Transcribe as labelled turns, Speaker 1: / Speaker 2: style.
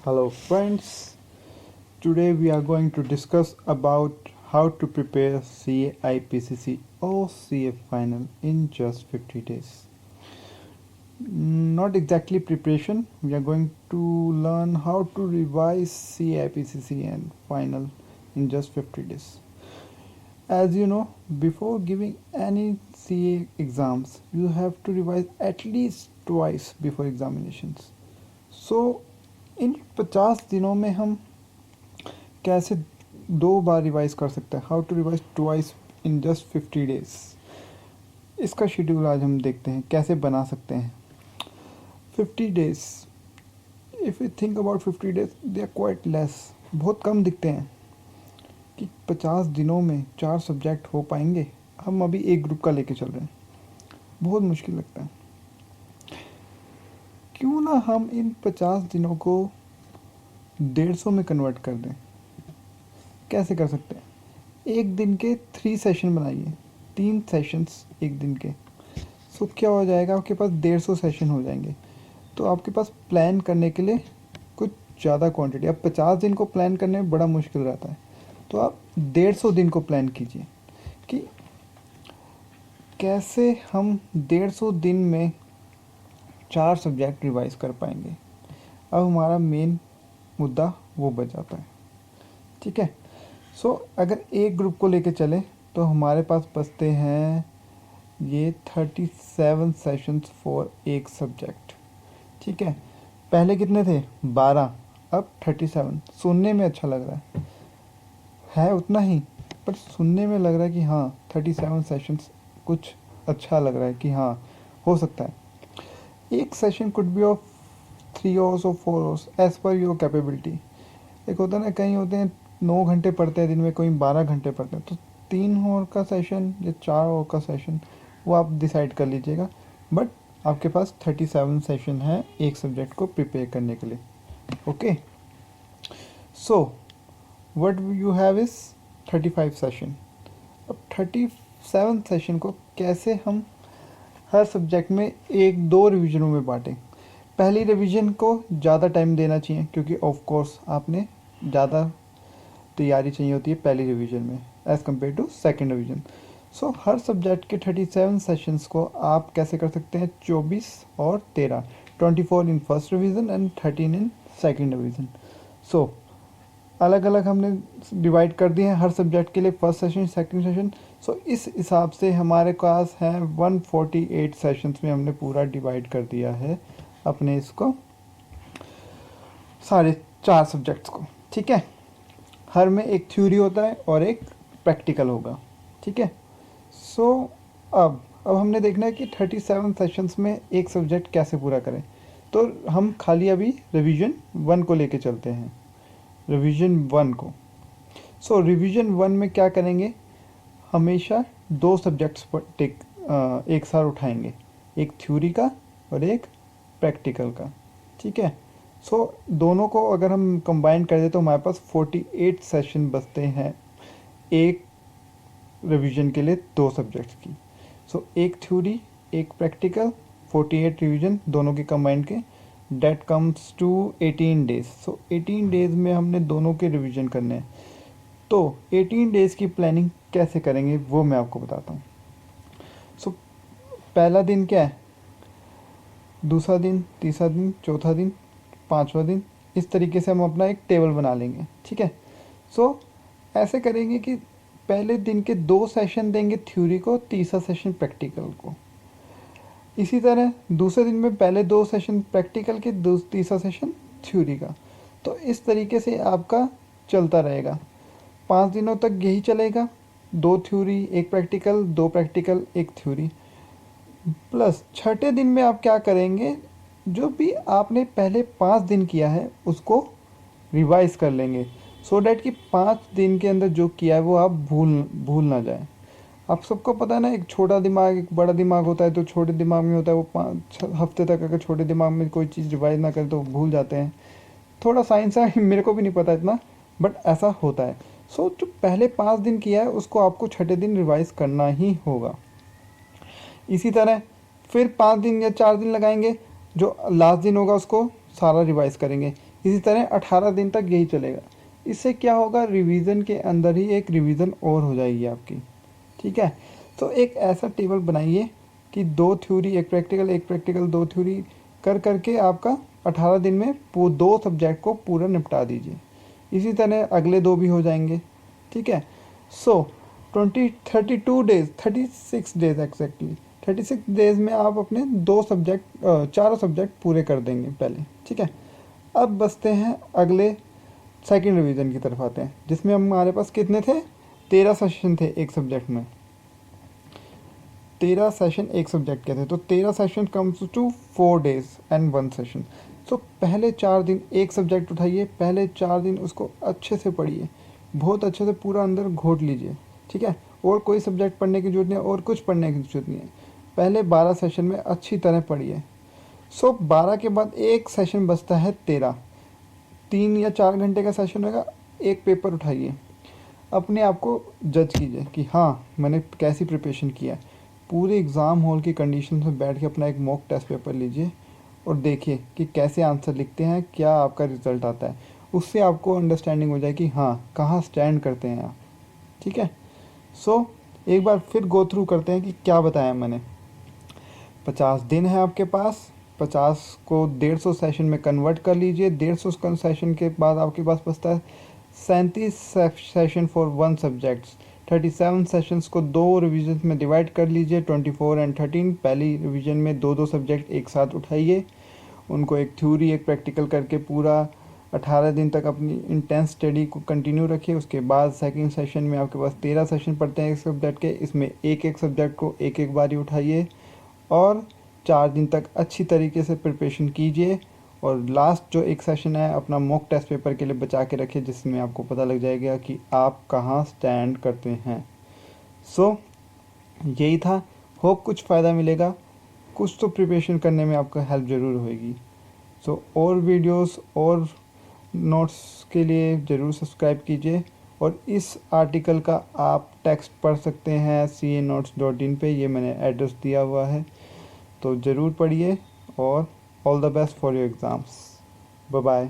Speaker 1: Hello friends, today we are going to discuss about how to prepare CA IPCC or CA final in just 50 days. Not exactly preparation, we are going to learn how to revise CA IPCC and final in just 50 days. As you know, before giving any CA exams, you have to revise at least twice before examinations. So इन 50 दिनों में हम कैसे 2 बार revise कर सकते हैं, how to revise twice in just 50 days. इसका schedule आज हम देखते हैं कैसे बना सकते हैं। 50 days, if you think about 50 days they are quite less, बहुत कम दिखते हैं कि 50 दिनों में 4 सब्जेक्ट हो पाएंगे। हम अभी एक ग्रुप का लेके चल रहे हैं, बहुत मुश्किल लगता है। क्यों ना हम इन 50 दिनों को 150 में कन्वर्ट कर दें। कैसे कर सकते हैं? एक दिन के 3 सेशन बनाइए, 3 सेशंस एक दिन के। सो क्या हो जाएगा, आपके पास 150 सेशन हो जाएंगे। तो आपके पास प्लान करने के लिए कुछ ज़्यादा क्वांटिटी। अब 50 दिन को प्लान करने में बड़ा मुश्किल रहता है, तो आप 150 दिन को प्लान कीजिए कि कैसे हम 150 दिन में 4 सब्जेक्ट रिवाइज कर पाएंगे। अब हमारा मेन मुद्दा वो बच जाता है। ठीक है, सो अगर एक ग्रुप को लेके चले तो हमारे पास बचते हैं ये 37 सेशंस फॉर एक सब्जेक्ट। ठीक है, पहले कितने थे? 12, अब 37। सुनने में अच्छा लग रहा है उतना ही, पर सुनने में लग रहा है कि हाँ 37 सेशंस कुछ अच्छा लग रहा है कि हाँ हो सकता है। एक session could be of 3 hours और 4 hours as per your capability. एक होता है ना, कहीं होते हैं 9 घंटे पढ़ते हैं दिन में, कोई 12 घंटे पढ़ते हैं, तो 3 आवर का सेशन या 4 आवर का सेशन वो आप डिसाइड कर लीजिएगा। बट आपके पास 37 सेशन है एक सब्जेक्ट को प्रिपेयर करने के लिए। Okay, so what you have is 35 session. अब 37 सेशन को कैसे हम हर सब्जेक्ट में 1-2 रिवीजनों में बांटें। पहली रिवीजन को ज़्यादा टाइम देना चाहिए, क्योंकि ऑफ कोर्स आपने ज़्यादा तैयारी चाहिए होती है पहली रिवीजन में as compare to second revision. So हर सब्जेक्ट के 37 सेशंस को आप कैसे कर सकते हैं? 24 और 13, 24 in first revision and 13 in second revision. So अलग अलग हमने डिवाइड कर दिए हैं हर सब्जेक्ट के लिए, फर्स्ट सेशन सेकंड सेशन। सो इस हिसाब से हमारे पास है 148 सेशंस में हमने पूरा डिवाइड कर दिया है अपने इसको सारे 4 सब्जेक्ट्स को। ठीक है, हर में एक थ्योरी होता है और एक प्रैक्टिकल होगा। ठीक है, सो अब हमने देखना है कि 37 सेशंस में एक सब्जेक्ट कैसे पूरा करें। तो हम खाली अभी रिवीजन 1 को लेके चलते हैं, रिवीजन 1 को। सो रिवीजन 1 में क्या करेंगे? हमेशा 2 सब्जेक्ट्स पर एक साथ उठाएंगे, एक थ्योरी का और एक प्रैक्टिकल का। ठीक है, सो दोनों को अगर हम कंबाइन कर दें तो हमारे पास 48 सेशन बचते हैं एक रिवीजन के लिए 2 सब्जेक्ट्स की। सो एक थ्योरी एक प्रैक्टिकल, 48 रिवीजन दोनों के कंबाइन के, that comes to 18 days. So 18 days में हमने दोनों के रिवीजन करने हैं। तो 18 डेज की प्लानिंग कैसे करेंगे वो मैं आपको बताता हूँ। सो पहला दिन क्या है, दूसरा दिन, तीसरा दिन, चौथा दिन, 5वां दिन, इस तरीके से हम अपना एक टेबल बना लेंगे। ठीक है, सो ऐसे करेंगे कि पहले दिन के 2 सेशन देंगे थ्योरी को, तीसरा सेशन प्रैक्टिकल को। इसी तरह दूसरे दिन में पहले 2 सेशन प्रैक्टिकल के, तीसरा सेशन थ्योरी का। तो इस तरीके से आपका चलता रहेगा 5 दिनों तक, यही चलेगा। 2 theory 1 practical, 2 practical 1 theory. Plus छठे दिन में आप क्या करेंगे, जो भी आपने पहले 5 दिन किया है उसको रिवाइज कर लेंगे, सो डैट कि 5 दिन के अंदर जो किया है वो आप भूल ना जाए। आप सबको पता है ना, एक छोटा दिमाग एक बड़ा दिमाग होता है। तो छोटे दिमाग में होता है वो 5 हफ्ते तक अगर छोटे दिमाग में कोई चीज़ रिवाइज ना करें तो भूल जाते हैं। थोड़ा साइंस है, मेरे को भी नहीं पता इतना, बट ऐसा होता है। सो जो पहले 5 दिन किया है उसको आपको छठे दिन रिवाइज करना ही होगा। इसी तरह फिर 5 दिन या 4 दिन लगाएंगे, जो लास्ट दिन होगा उसको सारा रिवाइज करेंगे। इसी तरह 18 दिन तक यही चलेगा। इससे क्या होगा, रिवीजन के अंदर ही एक रिवीजन और हो जाएगी आपकी। ठीक है, तो एक ऐसा टेबल बनाइए कि 2 थ्योरी एक प्रैक्टिकल 2 थ्योरी कर करके आपका 18 दिन में 2 सब्जेक्ट को पूरा निपटा दीजिए। इसी तरह अगले 2 भी हो जाएंगे। ठीक है, सो 32 डेज 36 डेज एग्जैक्टली 36 डेज में आप अपने 4 सब्जेक्ट पूरे कर देंगे पहले। ठीक है, अब बसते हैं अगले सेकंड रिवीजन की तरफ आते हैं, जिसमें हमारे पास कितने थे, 13 सेशन थे एक सब्जेक्ट में। 13 सेशन एक सब्जेक्ट के थे, तो 13 session comes to 4 days and 1 session. So पहले 4 दिन एक सब्जेक्ट उठाइए, पहले 4 दिन उसको अच्छे से पढ़िए, बहुत अच्छे से पूरा अंदर घोट लीजिए। ठीक है, और कोई सब्जेक्ट पढ़ने की जरूरत नहीं है और कुछ पढ़ने की जरूरत नहीं है। पहले 12 सेशन में अच्छी तरह पढ़िए। सो 12 के बाद एक सेशन बचता है 13, 3 या 4 घंटे का सेशन होगा। एक पेपर उठाइए, अपने आप को जज कीजिए कि हाँ मैंने कैसी प्रिपरेशन किया है। पूरे एग्ज़ाम हॉल की कंडीशन में बैठ के अपना एक मॉक टेस्ट पेपर लीजिए और देखिए कि कैसे आंसर लिखते हैं, क्या आपका रिज़ल्ट आता है। उससे आपको अंडरस्टैंडिंग हो जाए कि हाँ कहाँ स्टैंड करते हैं आप। ठीक है, सो एक बार फिर गो थ्रू करते हैं कि क्या बताया मैंने। 50 दिन है आपके पास, 50 को 150 सेशन में कन्वर्ट कर लीजिए। 150 सेशन के बाद आपके पास बचता है 37 सेशन फॉर 1 सब्जेक्ट्स। 37 सेशंस को 2 रिवीजन में डिवाइड कर लीजिए, 24 एंड 13। पहली रिवीजन में 2 सब्जेक्ट एक साथ उठाइए, उनको एक थ्योरी एक प्रैक्टिकल करके पूरा 18 दिन तक अपनी इंटेंस स्टडी को कंटिन्यू रखिए। उसके बाद सेकंड सेशन में आपके पास 13 सेशन पढ़ते हैं एक सब्जेक्ट के, इसमें एक सब्जेक्ट को एक बार ही उठाइए और 4 दिन तक अच्छी तरीके से प्रिपरेशन कीजिए। और लास्ट जो एक सेशन है अपना मॉक टेस्ट पेपर के लिए बचा के रखिए, जिसमें आपको पता लग जाएगा कि आप कहाँ स्टैंड करते हैं। सो यही था, होप कुछ फ़ायदा मिलेगा, कुछ तो प्रिपरेशन करने में आपका हेल्प ज़रूर होएगी। सो और वीडियोस और नोट्स के लिए ज़रूर सब्सक्राइब कीजिए, और इस आर्टिकल का आप टेक्स्ट पढ़ सकते हैं CA-Notes.in पे, ये मैंने एड्रेस दिया हुआ है, तो ज़रूर पढ़िए। और all the best for your exams. Bye bye.